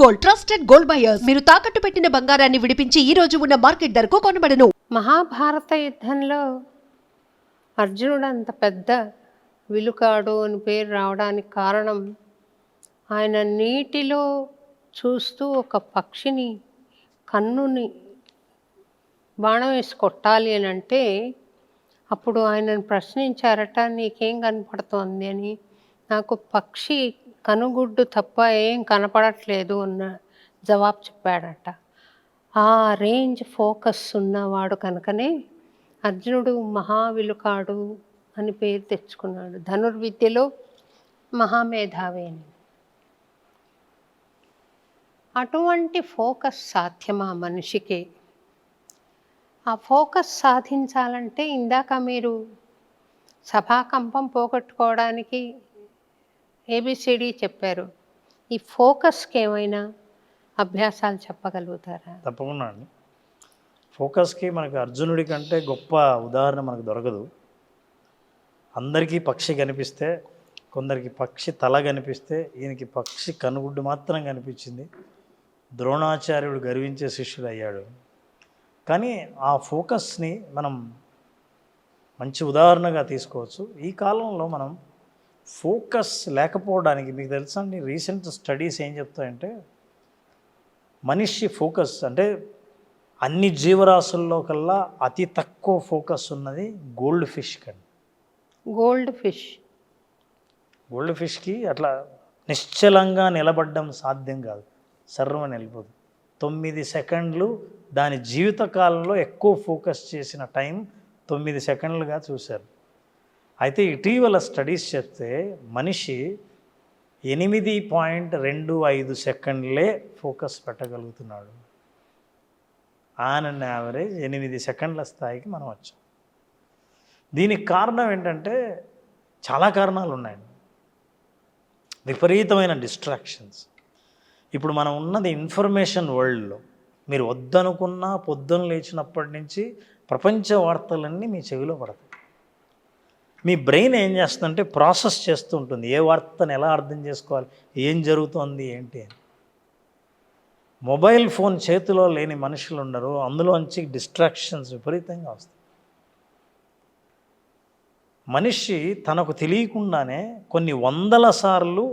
Gold trusted gold buyers. మీరు తాకట్టు పెట్టిన బంగారాన్ని విడిపించి ఈ రోజు ఉన్న మార్కెట్ ధరకు కొనబడను. మహాభారత యుద్ధంలో అర్జునుడు అంత పెద్ద విలుకాడు అని పేరు రావడానికి కారణం ఆయన నీటిలో చూస్తూ ఒక పక్షిని కన్నుని బాణం వేసి కొట్టాలి అని అంటే అప్పుడు ఆయనను ప్రశ్నించారట, నీకేం కనపడుతోంది అని. నాకు పక్షి కనుగుడ్డు తప్ప ఏం కనపడట్లేదు అన్న జవాబు చెప్పాడట. ఆ రేంజ్ ఫోకస్ ఉన్నవాడు కనుకనే అర్జునుడు మహావిలుకాడు అని పేరు తెచ్చుకున్నాడు. ధనుర్విద్యలో మహామేధావి అని. అటువంటి ఫోకస్ సాధ్యమా మనిషికి? ఆ ఫోకస్ సాధించాలంటే ఇందాక మీరు సభాకంపం పోగొట్టుకోవడానికి ఏబిసిడి చెప్పారు. ఈ ఫోకస్కి ఏమైనా అభ్యాసాలు చెప్పగలుగుతారా? తప్పకుండా అండి. ఫోకస్కి మనకు అర్జునుడి కంటే గొప్ప ఉదాహరణ మనకు దొరకదు. అందరికీ పక్షి కనిపిస్తే, కొందరికి పక్షి తల కనిపిస్తే, ఈయనకి పక్షి కనుగుడ్డు మాత్రం కనిపించింది. ద్రోణాచార్యుడు గర్వించే శిష్యుడు అయ్యాడు. కానీ ఆ ఫోకస్ని మనం మంచి ఉదాహరణగా తీసుకోవచ్చు. ఈ కాలంలో మనం ఫోకస్ లేకపోవడానికి, మీకు తెలుసా అండి, రీసెంట్ స్టడీస్ ఏం చెప్తాయంటే మనిషి ఫోకస్ అంటే అన్ని జీవరాశుల్లో కల్లా అతి తక్కువ ఫోకస్ ఉన్నది గోల్డ్ ఫిష్ కండి. గోల్డ్ ఫిష్కి అట్లా నిశ్చలంగా నిలబడడం సాధ్యం కాదు, సర్వని వెళ్ళిపోదు. 9 సెకండ్లు దాని జీవితకాలంలో ఎక్కువ ఫోకస్ చేసిన టైం 9 సెకండ్లుగా చూశారు. అయితే ఇటీవల స్టడీస్ చెప్తే మనిషి 8.25 సెకండ్లే ఫోకస్ పెట్టగలుగుతున్నాడు. ఆన్ అండ్ యావరేజ్ 8 సెకండ్ల స్థాయికి మనం వచ్చాం. దీనికి కారణం ఏంటంటే చాలా కారణాలు ఉన్నాయండి. విపరీతమైన డిస్ట్రాక్షన్స్. ఇప్పుడు మనం ఉన్నది ఇన్ఫర్మేషన్ వరల్డ్లో. మీరు వద్దనుకున్నా పొద్దున్న లేచినప్పటి నుంచి ప్రపంచ వార్తలన్నీ మీ చెవిలో పడతాయి. మీ బ్రెయిన్ ఏం చేస్తుందంటే ప్రాసెస్ చేస్తూ ఉంటుంది, ఏ వార్తను ఎలా అర్థం చేసుకోవాలి, ఏం జరుగుతోంది ఏంటి అని. మొబైల్ ఫోన్ చేతిలో లేని మనుషులు ఉండరు. అందులోంచి డిస్ట్రాక్షన్స్ విపరీతంగా వస్తాయి. మనిషి తనకు తెలియకుండానే కొన్ని వందల సార్లు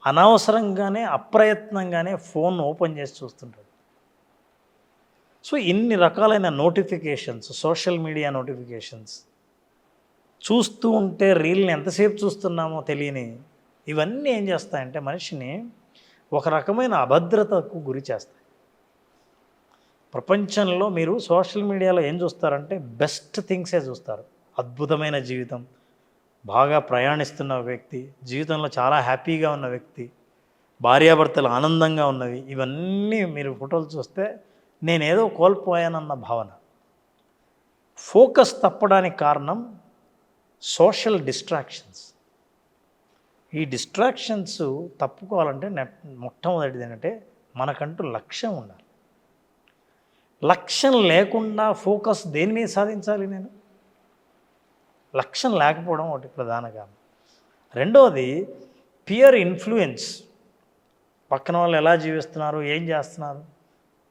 అనవసరంగానే అప్రయత్నంగానే ఫోన్ ఓపెన్ చేసి చూస్తుంటాడు. సో ఇన్ని రకాలైన నోటిఫికేషన్స్, సోషల్ మీడియా నోటిఫికేషన్స్ చూస్తూ ఉంటే రీల్ని ఎంతసేపు చూస్తున్నామో తెలియని ఇవన్నీ ఏం చేస్తాయంటే మనిషిని ఒక రకమైన అభద్రతకు గురి చేస్తాయి. ప్రపంచంలో మీరు సోషల్ మీడియాలో ఏం చూస్తారంటే బెస్ట్ థింగ్సే చూస్తారు. అద్భుతమైన జీవితం, బాగా ప్రయాణిస్తున్న వ్యక్తి, జీవితంలో చాలా హ్యాపీగా ఉన్న వ్యక్తి, భార్యాభర్తలు ఆనందంగా ఉన్నవి, ఇవన్నీ మీరు ఫోటోలు చూస్తే నేనేదో కోల్పోయానన్న భావన. ఫోకస్ తప్పడానికి కారణం సోషల్ డిస్ట్రాక్షన్స్. ఈ డిస్ట్రాక్షన్స్ తప్పుకోవాలంటే మొట్టమొదటిది ఏంటంటే మనకంటూ లక్ష్యం ఉండాలి. లక్ష్యం లేకుండా ఫోకస్ దేని మీద సాధించాలి? నేను లక్ష్యం లేకపోవడం ఒకటి ప్రధాన కారణం. రెండవది పియర్ ఇన్ఫ్లుయెన్స్. పక్కన వాళ్ళు ఎలా జీవిస్తున్నారు, ఏం చేస్తున్నారు,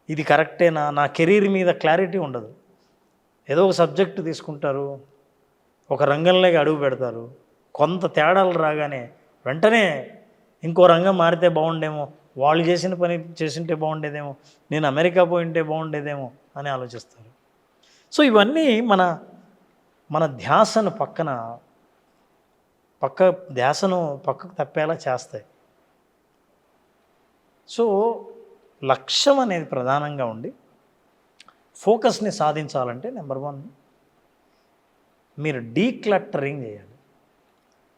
ఇది కరెక్టేనా, నా కెరీర్ మీద క్లారిటీ ఉండదు. ఏదో ఒక సబ్జెక్టు తీసుకుంటారు, ఒక రంగంలోకి అడుగు పెడతారు, కొంత తేడాలు రాగానే వెంటనే ఇంకో రంగం మారితే బాగుండేమో, వాళ్ళు చేసిన పని చేసింటే బాగుండేదేమో, నేను అమెరికా పోయింటే బాగుండేదేమో అని ఆలోచిస్తారు. సో ఇవన్నీ మన ధ్యాసను పక్కకు తప్పేలా చేస్తాయి. సో లక్ష్యం అనేది ప్రధానంగా ఉండి ఫోకస్ని సాధించాలంటే నెంబర్ 1 మీరు డీక్లట్టరింగ్ చేయాలి.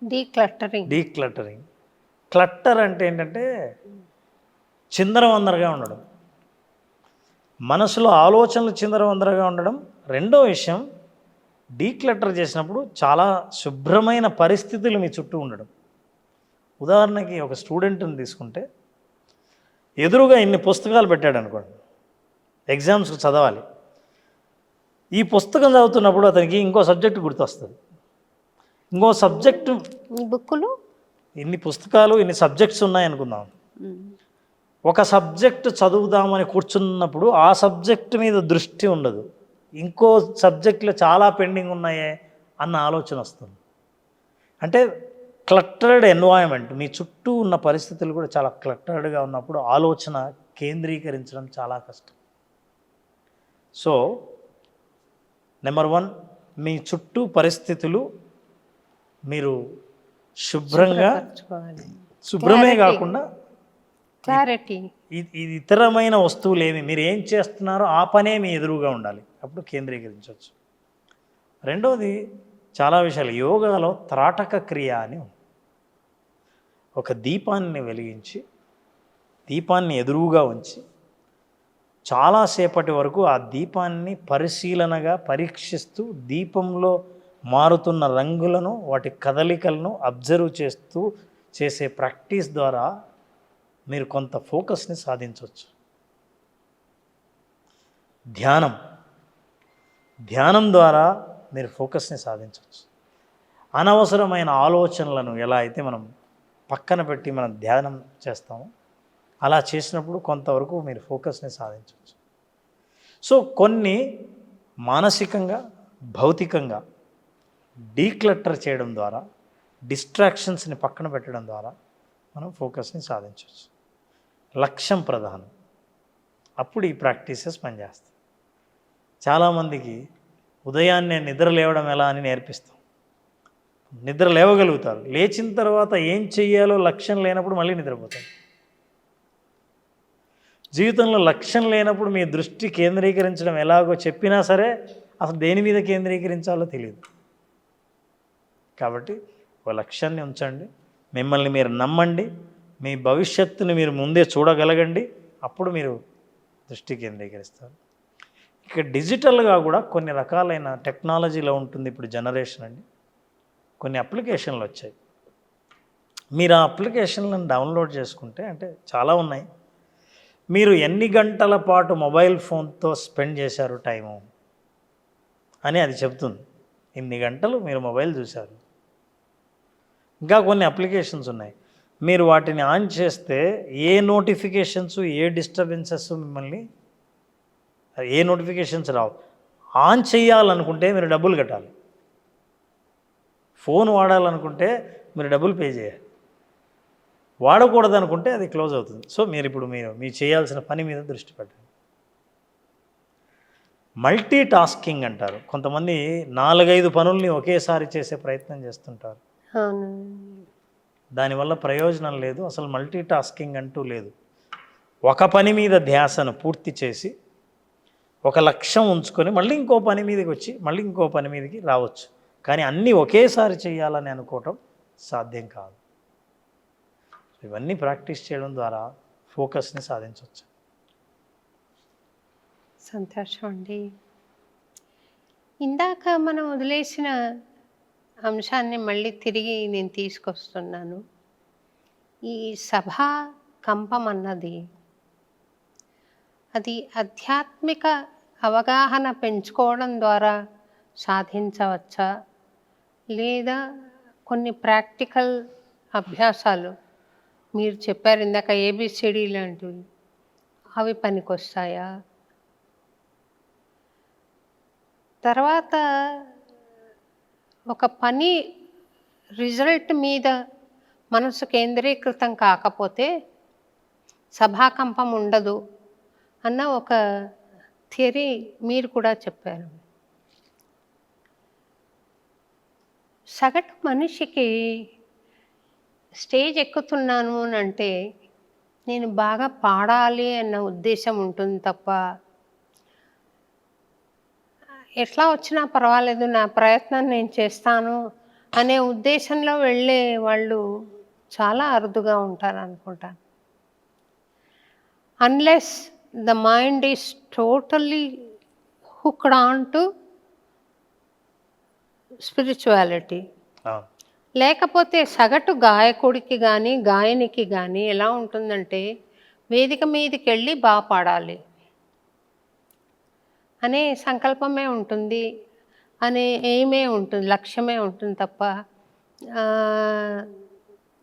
డీక్లట్టరింగ్. క్లట్టర్ అంటే ఏంటంటే చిందరవందరగా ఉండడం, మనసులో ఆలోచనలు చిందరవందరగా ఉండడం. రెండో విషయం, డీక్లటర్ చేసినప్పుడు చాలా శుభ్రమైన పరిస్థితులు మీ చుట్టూ ఉండడం. ఉదాహరణకి ఒక స్టూడెంట్ని తీసుకుంటే ఎదురుగా ఇన్ని పుస్తకాలు పెట్టాడు అనుకోండి, ఎగ్జామ్స్కి చదవాలి. ఈ పుస్తకం చదువుతున్నప్పుడు అతనికి ఇంకో సబ్జెక్టు గుర్తొస్తుంది. ఇంకో సబ్జెక్టు, బుక్కులు, ఇన్ని పుస్తకాలు, ఇన్ని సబ్జెక్ట్స్ ఉన్నాయనుకుందాం. ఒక సబ్జెక్టు చదువుదామని కూర్చున్నప్పుడు ఆ సబ్జెక్టు మీద దృష్టి ఉండదు, ఇంకో సబ్జెక్టులో చాలా పెండింగ్ ఉన్నాయే అన్న ఆలోచన వస్తుంది. అంటే క్లట్టర్డ్ ఎన్వైరన్మెంట్, మీ చుట్టూ ఉన్న పరిస్థితులు కూడా చాలా క్లట్టర్డ్గా ఉన్నప్పుడు ఆలోచన కేంద్రీకరించడం చాలా కష్టం. సో నెంబర్ 1, మీ చుట్టూ పరిస్థితులు మీరు శుభ్రంగా, శుభ్రమే కాకుండా క్లారిటీ, ఇది ఇతరమైన వస్తువులు ఏమి, మీరు ఏం చేస్తున్నారో ఆ పనే మీ ఎదురుగా ఉండాలి, అప్పుడు కేంద్రీకరించవచ్చు. రెండవది, చాలా విషయాలు యోగాలో త్రాటక క్రియ అని ఉంది. ఒక దీపాన్ని వెలిగించి, దీపాన్ని ఎదురుగా ఉంచి చాలాసేపటి వరకు ఆ దీపాన్ని పరిశీలనగా పరీక్షిస్తూ దీపంలో మారుతున్న రంగులను, వాటి కదలికలను అబ్జర్వ్ చేస్తూ చేసే ప్రాక్టీస్ ద్వారా మీరు కొంత ఫోకస్ని సాధించవచ్చు. ధ్యానం ద్వారా మీరు ఫోకస్ని సాధించవచ్చు. అనవసరమైన ఆలోచనలను ఎలా అయితే మనం పక్కన పెట్టి మనం ధ్యానం చేస్తామో అలా చేసినప్పుడు కొంతవరకు మీరు ఫోకస్ని సాధించవచ్చు. సో కొన్ని మానసికంగా, భౌతికంగా డీక్లటర్ చేయడం ద్వారా, డిస్ట్రాక్షన్స్ని పక్కన పెట్టడం ద్వారా మనం ఫోకస్ని సాధించవచ్చు. లక్ష్యం ప్రధానం, అప్పుడు ఈ ప్రాక్టీసెస్ పనిచేస్తాయి. చాలామందికి ఉదయాన్నే నిద్ర లేవడం ఎలా అని నేర్పిస్తాం. నిద్ర లేవగలుగుతారు, లేచిన తర్వాత ఏం చెయ్యాలో లక్ష్యం లేనప్పుడు మళ్ళీ నిద్రపోతారు. జీవితంలో లక్ష్యం లేనప్పుడు మీ దృష్టి కేంద్రీకరించడం ఎలాగో చెప్పినా సరే అసలు దేని మీద కేంద్రీకరించాలో తెలియదు. కాబట్టి ఒక లక్ష్యాన్ని ఉంచండి, మిమ్మల్ని మీరు నమ్మండి, మీ భవిష్యత్తుని మీరు ముందే చూడగలగండి, అప్పుడు మీరు దృష్టి కేంద్రీకరిస్తారు. ఇక డిజిటల్గా కూడా కొన్ని రకాలైన టెక్నాలజీలో ఉంటుంది ఇప్పుడు జనరేషన్ అండి. కొన్ని అప్లికేషన్లు వచ్చాయి, మీరు ఆ అప్లికేషన్లను డౌన్లోడ్ చేసుకుంటే, అంటే చాలా ఉన్నాయి, మీరు ఎన్ని గంటల పాటు మొబైల్ ఫోన్తో స్పెండ్ చేశారు టైము అని అది చెప్తుంది. ఇన్ని గంటలు మీరు మొబైల్ చూశారు. ఇంకా కొన్ని అప్లికేషన్స్ ఉన్నాయి, మీరు వాటిని ఆన్ చేస్తే ఏ నోటిఫికేషన్స్, ఏ డిస్టర్బెన్సెస్ మిమ్మల్ని, ఏ నోటిఫికేషన్స్ రావు. ఆన్ చేయాలనుకుంటే మీరు డబ్బులు కట్టాలి, ఫోన్ వాడాలనుకుంటే మీరు డబ్బులు పే చేయాలి, వాడకూడదు అనుకుంటే అది క్లోజ్ అవుతుంది. సో మీరు చేయాల్సిన పని మీద దృష్టి పెట్టండి. మల్టీ టాస్కింగ్ అంటారు, కొంతమంది 4-5 పనుల్ని ఒకేసారి చేసే ప్రయత్నం చేస్తుంటారు. దానివల్ల ప్రయోజనం లేదు, అసలు మల్టీ టాస్కింగ్ అంటూ లేదు. ఒక పని మీద ధ్యాసను పూర్తి చేసి ఒక లక్ష్యం ఉంచుకొని మళ్ళీ ఇంకో పని మీదకి వచ్చి మళ్ళీ ఇంకో పని మీదకి రావచ్చు, కానీ అన్నీ ఒకేసారి చేయాలని అనుకోవటం సాధ్యం కాదు. ఇవన్నీ ప్రాక్టీస్ చేయడం ద్వారా ఫోకస్ని సాధించవచ్చు. సంతోషం అండి. ఇందాక మనం వదిలేసిన అంశాన్ని మళ్ళీ తిరిగి నేను తీసుకొస్తున్నాను. ఈ సభా కంపం అన్నది, అది ఆధ్యాత్మిక అవగాహన పెంచుకోవడం ద్వారా సాధించవచ్చా, లేదా కొన్ని ప్రాక్టికల్ అభ్యాసాలు మీరు చెప్పారు ఇందాక ఏబిసిడి లాంటివి, అవి పనికొస్తాయా? తర్వాత ఒక పని రిజల్ట్ మీద మనసు కేంద్రీకృతం కాకపోతే సభాకంపం ఉండదు అన్న ఒక థియరీ మీరు కూడా చెప్పారు. సగటు మనిషికి స్టేజ్ ఎక్కుతున్నాను అని అంటే నేను బాగా పాడాలి అన్న ఉద్దేశం ఉంటుంది తప్ప, ఎట్లా వచ్చినా పర్వాలేదు నా ప్రయత్నం నేను చేస్తాను అనే ఉద్దేశంలో వెళ్ళే వాళ్ళు చాలా అరుదుగా ఉంటారు అనుకుంటాను. Unless the mind is totally hooked on to spirituality. లేకపోతే సగటు గాయకుడికి కానీ గాయనికి కానీ ఎలా ఉంటుందంటే వేదిక మీదకి వెళ్ళి బాగా పాడాలి అనే సంకల్పమే ఉంటుంది, అనే ఎయిమే ఉంటుంది, లక్ష్యమే ఉంటుంది తప్ప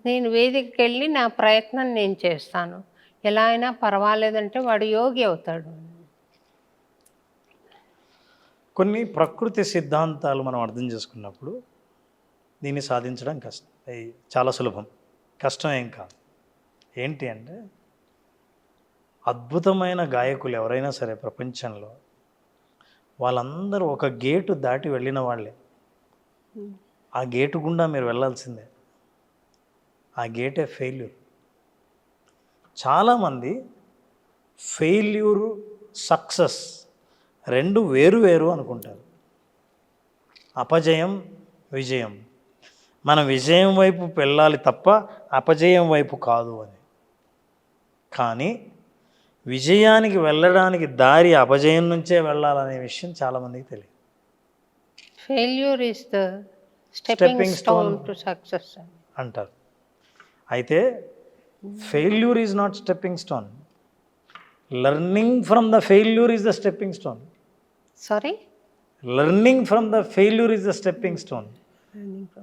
నేను వేదికకి వెళ్ళి నా ప్రయత్నం నేను చేస్తాను, ఎలా అయినా పర్వాలేదంటే వాడు యోగి అవుతాడు. కొన్ని ప్రకృతి సిద్ధాంతాలు మనం అర్థం చేసుకున్నప్పుడు దీన్ని సాధించడం కష్టం, చాలా సులభం, కష్టం ఏం కాదు. ఏంటి అంటే అద్భుతమైన గాయకులు ఎవరైనా సరే ప్రపంచంలో వాళ్ళందరూ ఒక గేటు దాటి వెళ్ళిన వాళ్ళే. ఆ గేటు గుండా మీరు వెళ్ళాల్సిందే. ఆ గేటే ఫెయిల్యూర్. చాలామంది ఫెయిల్యూరు సక్సెస్ రెండు వేరు వేరు అనుకుంటారు. అపజయం విజయం, మనం విజయం వైపు వెళ్ళాలి తప్ప అపజయం వైపు కాదు అని. కానీ విజయానికి వెళ్ళడానికి దారి అపజయం నుంచే వెళ్ళాలనే విషయం చాలామందికి తెలియదు. Failure is the stepping stone to success అంటారు. అయితే failure is not stepping stone, learning from the failure is the stepping stone. Sorry, learning from the failure is the stepping stone.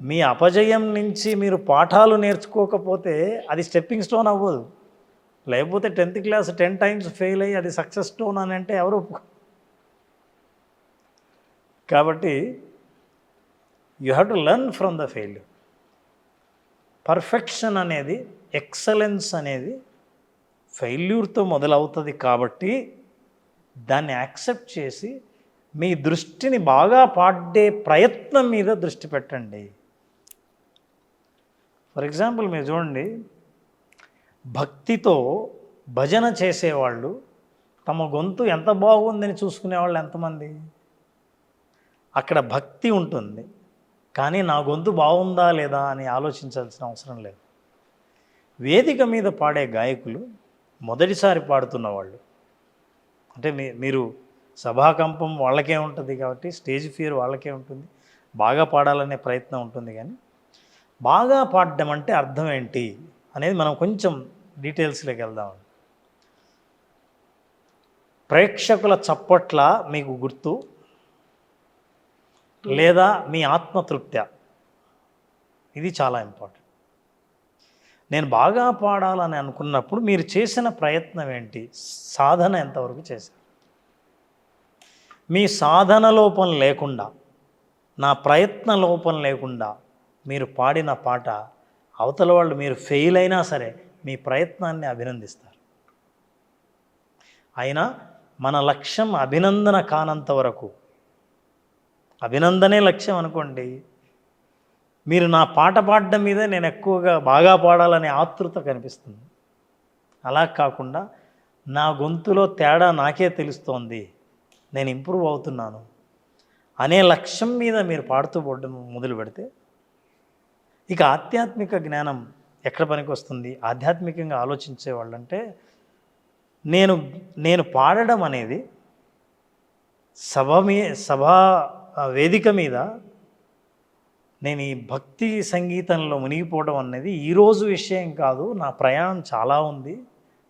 మీ అపజయం నుంచి మీరు పాఠాలు నేర్చుకోకపోతే అది స్టెప్పింగ్ స్టోన్ అవ్వదు. లేకపోతే 10th క్లాస్ 10 times ఫెయిల్ అయ్యి అది సక్సెస్ స్టోన్ అని అంటే ఎవరు ఒప్పుకో. కాబట్టి you have to learn from the failure. Perfection అనేది, ఎక్సలెన్స్ అనేది ఫెయిల్యూర్తో మొదలవుతుంది. కాబట్టి దాన్ని యాక్సెప్ట్ చేసి మీ దృష్టిని బాగా పాడే ప్రయత్నం మీద దృష్టి పెట్టండి. ఫర్ ఎగ్జాంపుల్ మీరు చూడండి, భక్తితో భజన చేసేవాళ్ళు తమ గొంతు ఎంత బాగుందని చూసుకునేవాళ్ళు ఎంతమంది? అక్కడ భక్తి ఉంటుంది, కానీ నా గొంతు బాగుందా లేదా అని ఆలోచించాల్సిన అవసరం లేదు. వేదిక మీద పాడే గాయకులు మొదటిసారి పాడుతున్న వాళ్ళు, అంటే మీరు సభాకంపం వాళ్ళకే ఉంటుంది కాబట్టి స్టేజ్ ఫియర్ వాళ్ళకే ఉంటుంది, బాగా పాడాలనే ప్రయత్నం ఉంటుంది. కానీ బాగా పాడడం అంటే అర్థం ఏంటి అనేది మనం కొంచెం డీటెయిల్స్లోకి వెళ్దాం. ప్రేక్షకుల చప్పట్ల మీకు గుర్తు, లేదా మీ ఆత్మతృప్తి, ఇది చాలా ఇంపార్టెంట్. నేను బాగా పాడాలని అనుకున్నప్పుడు మీరు చేసిన ప్రయత్నం ఏంటి, సాధన ఎంతవరకు చేశారు? మీ సాధన లోపం లేకుండా, నా ప్రయత్న లోపం లేకుండా మీరు పాడిన పాట అవతల వాళ్ళు మీరు ఫెయిల్ అయినా సరే మీ ప్రయత్నాన్ని అభినందిస్తారు. అయినా మన లక్ష్యం అభినందన కానంత వరకు, అభినందనే లక్ష్యం అనుకోండి, మీరు నా పాట పాడడం మీదే నేను ఎక్కువగా బాగా పాడాలనే ఆతృత కనిపిస్తుంది. అలా కాకుండా నా గొంతులో తేడా నాకే తెలుస్తోంది, నేను ఇంప్రూవ్ అవుతున్నాను అనే లక్ష్యం మీద మీరు పాడుతూ పోవడం మొదలు పెడితే ఇక ఆధ్యాత్మిక జ్ఞానం ఎక్కడ పనికి వస్తుంది? ఆధ్యాత్మికంగా ఆలోచించే వాళ్ళంటే నేను పాడడం అనేది సభా వేదిక మీద నేను ఈ భక్తి సంగీతంలో మునిగిపోవడం అనేది ఈరోజు విషయం కాదు, నా ప్రయాణం చాలా ఉంది,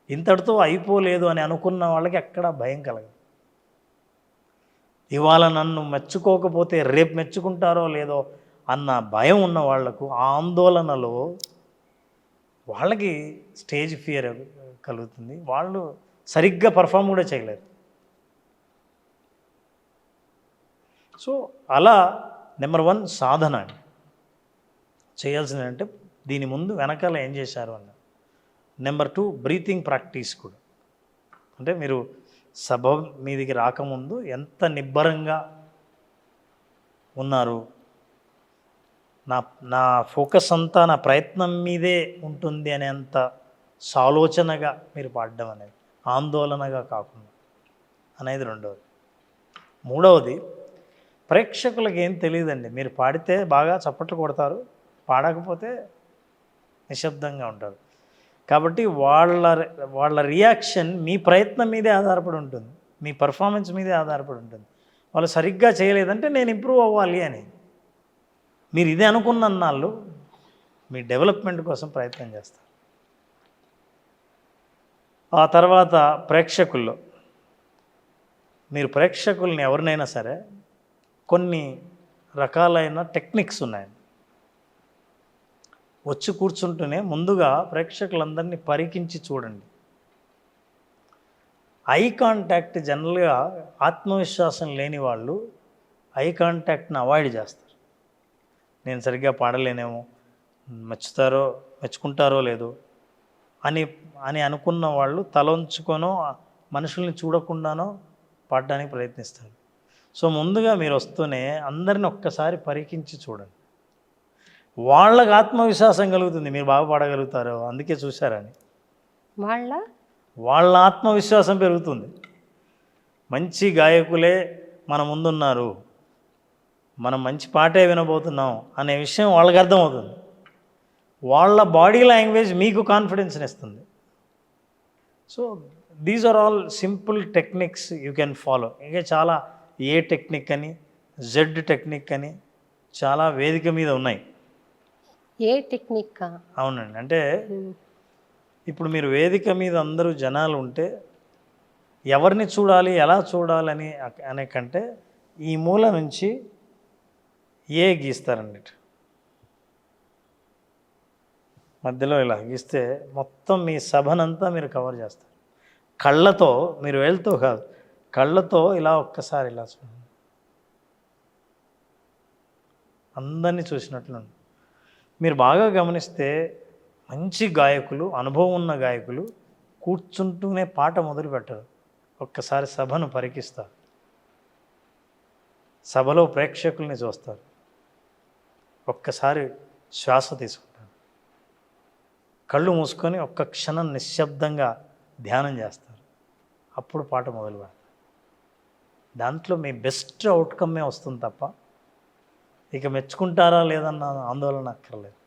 ఇంతటితో అయిపోలేదు అని అనుకున్న వాళ్ళకి ఎక్కడా భయం కలగదు. ఇవాళ నన్ను మెచ్చుకోకపోతే రేపు మెచ్చుకుంటారో లేదో అన్న భయం ఉన్న వాళ్లకు, ఆ ఆందోళనలో వాళ్ళకి స్టేజ్ ఫియర్ కలుగుతుంది, వాళ్ళు సరిగ్గా పర్ఫామ్ కూడా చేయలేరు. సో అలా నెంబర్ 1 సాధన చేయాల్సింది. అంటే దీని ముందు వెనకాల ఏం చేశారు అన్న. నెంబర్ 2 బ్రీతింగ్ ప్రాక్టీస్ కూడా. అంటే మీరు సభ మీదికి రాకముందు ఎంత నిబ్బరంగా ఉన్నారు, నా ఫోకస్ అంతా నా ప్రయత్నం మీదే ఉంటుంది అనేంత సాలోచనగా మీరు పాడడం అనేది, ఆందోళనగా కాకుండా అనేది రెండవది. మూడవది, ప్రేక్షకులకు ఏం తెలియదండి, మీరు పాడితే బాగా చప్పట్లు కొడతారు, పాడకపోతే నిశ్శబ్దంగా ఉంటారు. కాబట్టి వాళ్ళ రియాక్షన్ మీ ప్రయత్నం మీదే ఆధారపడి ఉంటుంది, మీ పర్ఫార్మెన్స్ మీదే ఆధారపడి ఉంటుంది. వాళ్ళు సరిగ్గా చేయలేదంటే నేను ఇంప్రూవ్ అవ్వాలి అని మీరు ఇదే అనుకున్న నాళ్ళు మీ డెవలప్మెంట్ కోసం ప్రయత్నం చేస్తారు. ఆ తర్వాత ప్రేక్షకుల్లో మీరు ప్రేక్షకుల్ని ఎవరినైనా సరే కొన్ని రకాలైన టెక్నిక్స్ ఉన్నాయి. వచ్చి కూర్చుంటూనే ముందుగా ప్రేక్షకులందరినీ పరికించి చూడండి. ఐ కాంటాక్ట్ జనరల్గా ఆత్మవిశ్వాసం లేని వాళ్ళు ఐ కాంటాక్ట్ని అవాయిడ్ చేస్తారు. నేను సరిగ్గా పాడలేనేమో, మెచ్చుకుంటారో లేదో అని అని అనుకున్న వాళ్ళు తలొంచుకొనో మనుషుల్ని చూడకుండానో పాడడానికి ప్రయత్నిస్తారు. సో ముందుగా మీరు వస్తూనే అందరిని ఒక్కసారి పరికించి చూడండి. వాళ్ళకి ఆత్మవిశ్వాసం కలుగుతుంది, మీరు బాగా పాడగలుగుతారు అందుకే చూశారని. వాళ్ళ ఆత్మవిశ్వాసం పెరుగుతుంది. మంచి గాయకులే మన ముందున్నారు, మనం మంచి పాటే వినబోతున్నాం అనే విషయం వాళ్ళకి అర్థమవుతుంది. వాళ్ళ బాడీ లాంగ్వేజ్ మీకు కాన్ఫిడెన్స్ని ఇస్తుంది. So these are all simple techniques you can follow. ఇంకా చాలా ఏ టెక్నిక్ అని, జెడ్ టెక్నిక్ అని చాలా వేదిక మీద ఉన్నాయి. A technique? అవునండి. అంటే ఇప్పుడు మీరు వేదిక మీద అందరూ జనాలు ఉంటే ఎవరిని చూడాలి, ఎలా చూడాలని అనే కంటే ఈ మూల నుంచి ఏ గీస్తారండి, మధ్యలో ఇలా గీస్తే మొత్తం మీ సభనంతా మీరు కవర్ చేస్తారు. కళ్ళతో, మీరు వేలుతో కాదు, కళ్ళతో ఇలా ఒక్కసారి ఇలా చూడండి, అందరినీ చూసినట్లుండి. మీరు బాగా గమనిస్తే మంచి గాయకులు, అనుభవం ఉన్న గాయకులు కూర్చుంటూనే పాట మొదలు పెట్టరు, ఒక్కసారి సభను పరికిస్తారు, సభలో ప్రేక్షకుల్ని చూస్తారు, ఒక్కసారి శ్వాస తీసుకుంటారు, కళ్ళు మూసుకొని ఒక్క క్షణం నిశ్శబ్దంగా ధ్యానం చేస్తారు, అప్పుడు పాట మొదలు పెడతారు. దాంట్లో మీ బెస్ట్ అవుట్కమ్మే వస్తుంది తప్ప ఇక మెచ్చుకుంటారా లేదన్న ఆందోళన అక్కర్లేదు.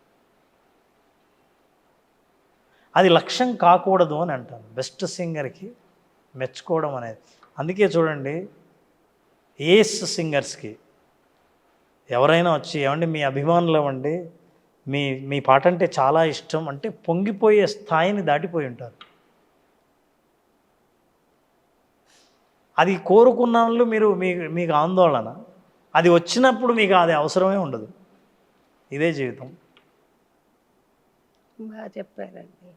అది లక్ష్యం కాకూడదు అని అంటాను బెస్ట్ సింగర్కి మెచ్చుకోవడం అనేది. అందుకే చూడండి, ఏస్ సింగర్స్కి ఎవరైనా వచ్చి ఏమండి మీ అభిమానులు అవ్వండి, మీ పాట అంటే చాలా ఇష్టం అంటే పొంగిపోయే స్థాయిని దాటిపోయి ఉంటారు. అది కోరుకున్న వాళ్ళు మీకు ఆందోళన, అది వచ్చినప్పుడు మీకు అది అవసరమే ఉండదు. ఇదే జీవితం. బాగా చెప్పారండి.